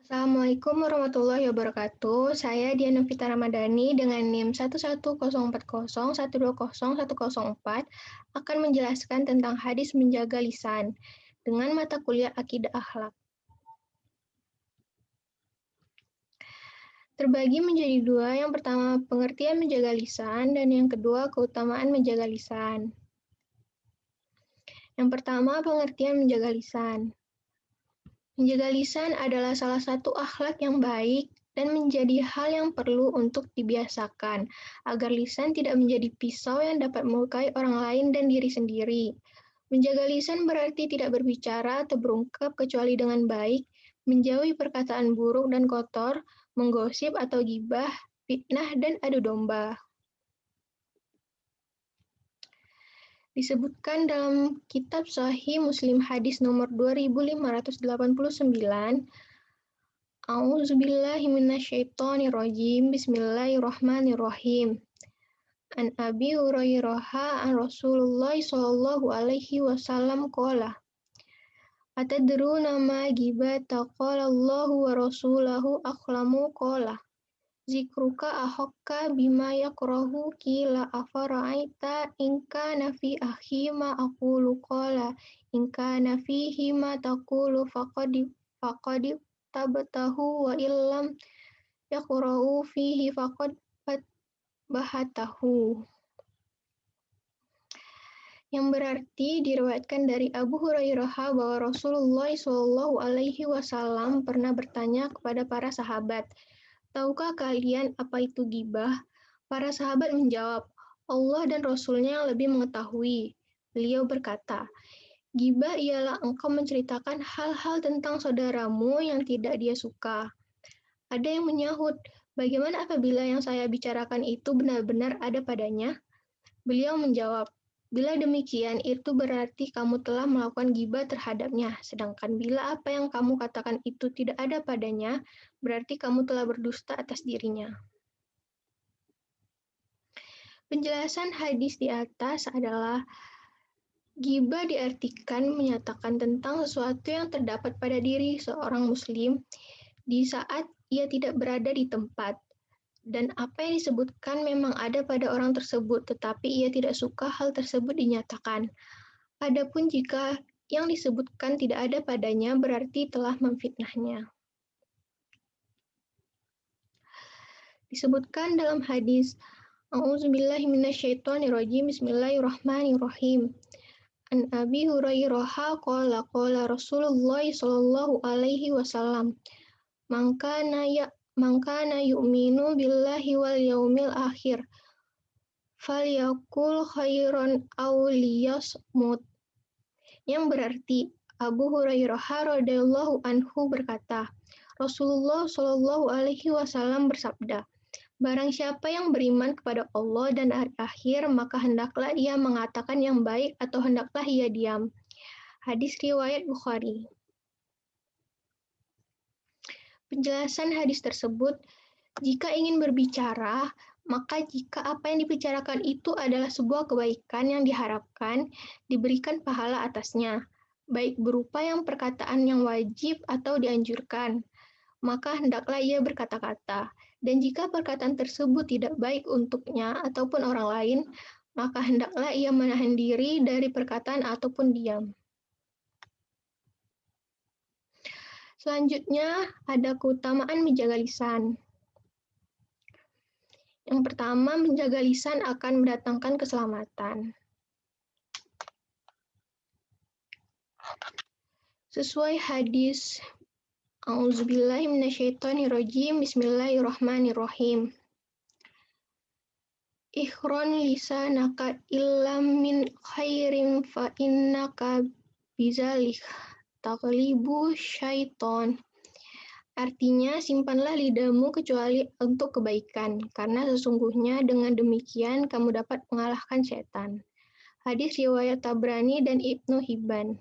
Assalamualaikum warahmatullahi wabarakatuh. Saya Diana Vita Ramadhani dengan NIM 11040120104 akan menjelaskan tentang hadis menjaga lisan dengan mata kuliah Akidah Akhlak. Terbagi menjadi dua, yang pertama pengertian menjaga lisan dan yang kedua keutamaan menjaga lisan. Yang pertama pengertian menjaga lisan. Menjaga lisan adalah salah satu akhlak yang baik dan menjadi hal yang perlu untuk dibiasakan, agar lisan tidak menjadi pisau yang dapat melukai orang lain dan diri sendiri. Menjaga lisan berarti tidak berbicara atau berungkap kecuali dengan baik, menjauhi perkataan buruk dan kotor, menggosip atau gibah, fitnah, dan adu domba. Disebutkan dalam kitab Sahih Muslim hadis nomor 2589, A'udzubillahi minasyaitonirrajim. Bismillahirrahmanirrahim. An Abi Hurairah an Rasulullah sallallahu alaihi wasallam qala. Atadruna ma ghibata qala Allahu wa rasuluhu aqlamu qala. Zikruka ahokka bima yakrahu kila afara'aita inka nafi akhi ma aqulu qala inka nafihi ma taqulu faqad tabtahu wa illam yaqra'u fihi faqad bahatahu. Yang berarti diriwayatkan dari Abu Hurairah bahwa Rasulullah Shallallahu Alaihi Wasallam pernah bertanya kepada para sahabat, "Tahukah kalian apa itu ghibah?" Para sahabat menjawab, "Allah dan Rasulnya yang lebih mengetahui." Beliau berkata, "Ghibah ialah engkau menceritakan hal-hal tentang saudaramu yang tidak dia suka." Ada yang menyahut, "Bagaimana apabila yang saya bicarakan itu benar-benar ada padanya?" Beliau menjawab, "Bila demikian, itu berarti kamu telah melakukan ghibah terhadapnya. Sedangkan bila apa yang kamu katakan itu tidak ada padanya, berarti kamu telah berdusta atas dirinya." Penjelasan hadis di atas adalah ghibah diartikan menyatakan tentang sesuatu yang terdapat pada diri seorang muslim di saat ia tidak berada di tempat. Dan apa yang disebutkan memang ada pada orang tersebut, tetapi ia tidak suka hal tersebut dinyatakan. Adapun jika yang disebutkan tidak ada padanya, berarti telah memfitnahnya. Disebutkan dalam hadis, A'udzubillahi minasyaitonirrajim. Bismillahirrahmanirrahim. An Abi Hurairah qala qala Rasulullah sallallahu alaihi wasallam, "Man kana yu'minu billahi wal yaumil akhir falyaqul khairan aw liyasmut." Yang berarti Abu Hurairah radhiyallahu anhu berkata, Rasulullah shallallahu alaihi wasallam bersabda, "Barang siapa yang beriman kepada Allah dan hari akhir, maka hendaklah ia mengatakan yang baik atau hendaklah ia diam." Hadis riwayat Bukhari. Penjelasan hadis tersebut, jika ingin berbicara, maka jika apa yang dibicarakan itu adalah sebuah kebaikan yang diharapkan, diberikan pahala atasnya, baik berupa yang perkataan yang wajib atau dianjurkan, maka hendaklah ia berkata-kata. Dan jika perkataan tersebut tidak baik untuknya ataupun orang lain, maka hendaklah ia menahan diri dari perkataan ataupun diam. Selanjutnya, ada keutamaan menjaga lisan. Yang pertama, menjaga lisan akan mendatangkan keselamatan. Sesuai hadis, A'udzubillahi minasyaitonirrajim. Bismillahirrahmanirrahim. Ikhron lisanaka illam min khairin fa innaka bizalik taghlibu syaiton. Artinya, simpanlah lidahmu kecuali untuk kebaikan, karena sesungguhnya dengan demikian kamu dapat mengalahkan setan. Hadis riwayat Tabrani dan Ibnu Hibban.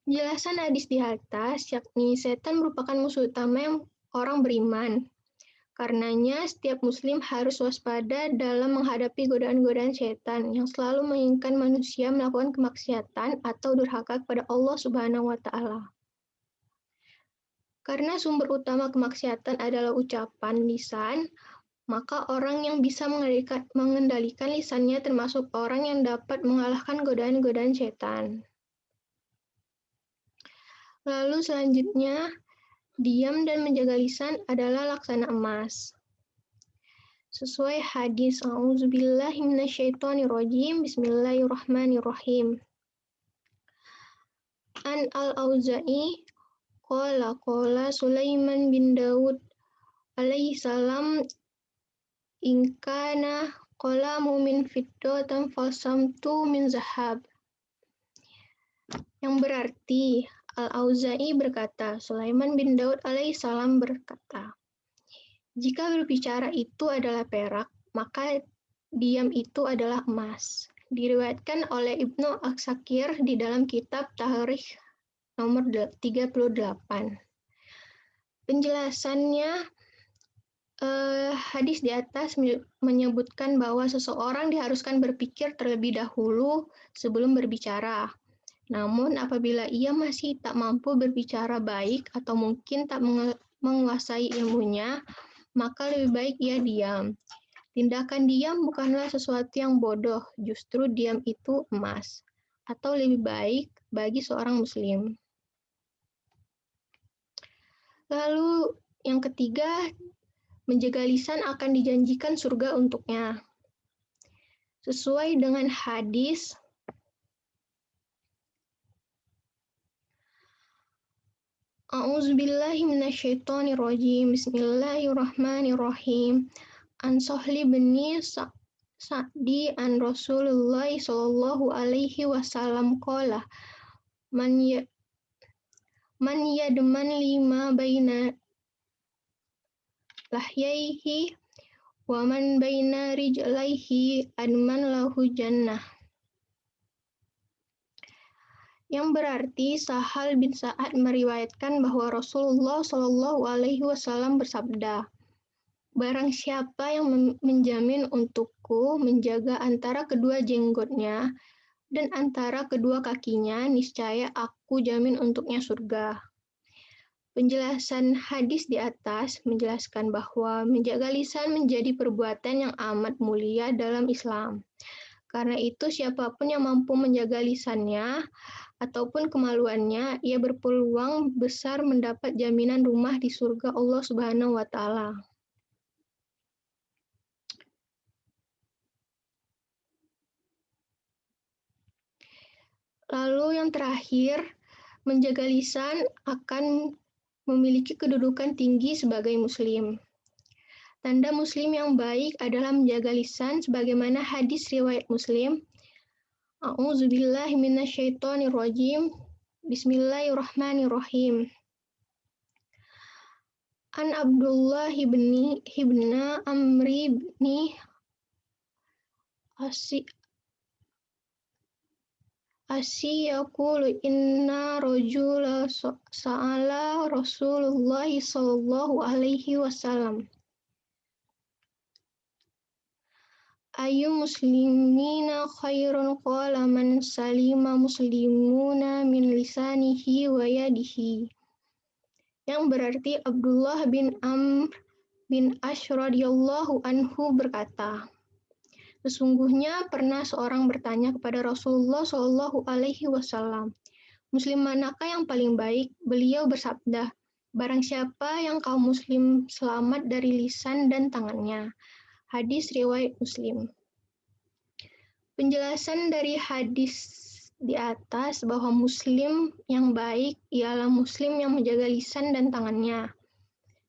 Penjelasan hadis di atas, yakni setan merupakan musuh utama yang orang beriman. Karenanya, setiap muslim harus waspada dalam menghadapi godaan-godaan setan yang selalu menginginkan manusia melakukan kemaksiatan atau durhaka kepada Allah Subhanahu wa Ta'ala. Karena sumber utama kemaksiatan adalah ucapan lisan, maka orang yang bisa mengendalikan lisannya termasuk orang yang dapat mengalahkan godaan-godaan setan. Lalu selanjutnya, diam dan menjaga lisan adalah laksana emas. Sesuai hadis A'udzubillahi minasyaitonirrajim, Bismillahirrahmanirrahim. An al-Auza'i qala Sulaiman bin Daud alaihi salam in kana qalamu min fiddatin fasamtu min zahab. Yang berarti Al-Auza'i berkata, Sulaiman bin Daud alaihissalam berkata, jika berbicara itu adalah perak, maka diam itu adalah emas. Diriwayatkan oleh Ibnu Aksakir di dalam kitab Tahrikh nomor 38. Penjelasannya, hadis di atas menyebutkan bahwa seseorang diharuskan berpikir terlebih dahulu sebelum berbicara. Namun apabila ia masih tak mampu berbicara baik atau mungkin tak menguasai ilmunya, maka lebih baik ia diam. Tindakan diam bukanlah sesuatu yang bodoh, justru diam itu emas, atau lebih baik bagi seorang muslim. Lalu yang ketiga, menjaga lisan akan dijanjikan surga untuknya. Sesuai dengan hadis A'udzubillahi minasyaitonirrajim. Bismillahirrahmanirrahim. An Sahli bin Sa'di an Rasulullah sallallahu alaihi wasallam qala man yadman lima baina lahyaihi wa man baina rijlaihi adman lahu jannah. Yang berarti Sahal bin Sa'ad meriwayatkan bahwa Rasulullah Shallallahu Alaihi Wasallam bersabda, barang siapa yang menjamin untukku menjaga antara kedua jenggotnya dan antara kedua kakinya, niscaya aku jamin untuknya surga. Penjelasan hadis di atas menjelaskan bahwa menjaga lisan menjadi perbuatan yang amat mulia dalam Islam. Karena itu siapapun yang mampu menjaga lisannya ataupun kemaluannya, ia berpeluang besar mendapat jaminan rumah di surga Allah Subhanahu wa Ta'ala. Lalu yang terakhir, menjaga lisan akan memiliki kedudukan tinggi sebagai muslim. Tanda muslim yang baik adalah menjaga lisan sebagaimana hadis riwayat Muslim. A'udzubillahi minasyaitonirrajim. Bismillahirrahmanirrahim. An Abdullah hibna Amri bin yaqulu inna rajula sa'ala Rasulullah sallallahu alaihi wasallam ayu muslimina khairun qala man salima muslimuna min lisanihi wa yadihi. Yang berarti Abdullah bin Amr bin Ash radhiyallahu anhu berkata, sesungguhnya pernah seorang bertanya kepada Rasulullah Shallallahu Alaihi Wasallam, Muslim manakah yang paling baik? Beliau bersabda, barang siapa yang kaum Muslim selamat dari lisan dan tangannya. Hadis riwayat Muslim. Penjelasan dari hadis di atas bahwa Muslim yang baik ialah Muslim yang menjaga lisan dan tangannya.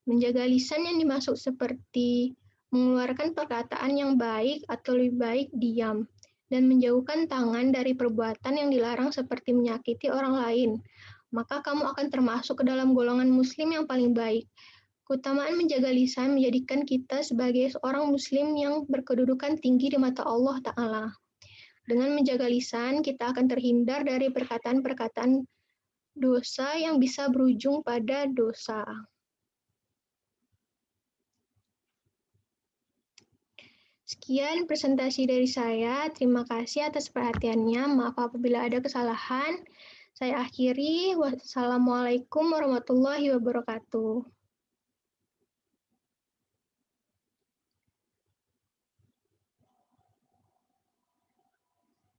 Menjaga lisan yang dimaksud seperti mengeluarkan perkataan yang baik atau lebih baik diam, dan menjauhkan tangan dari perbuatan yang dilarang seperti menyakiti orang lain, maka kamu akan termasuk ke dalam golongan muslim yang paling baik. Keutamaan menjaga lisan menjadikan kita sebagai seorang muslim yang berkedudukan tinggi di mata Allah Ta'ala. Dengan menjaga lisan, kita akan terhindar dari perkataan-perkataan dosa yang bisa berujung pada dosa. Sekian presentasi dari saya. Terima kasih atas perhatiannya. Maaf apabila ada kesalahan. Saya akhiri. Wassalamualaikum warahmatullahi wabarakatuh.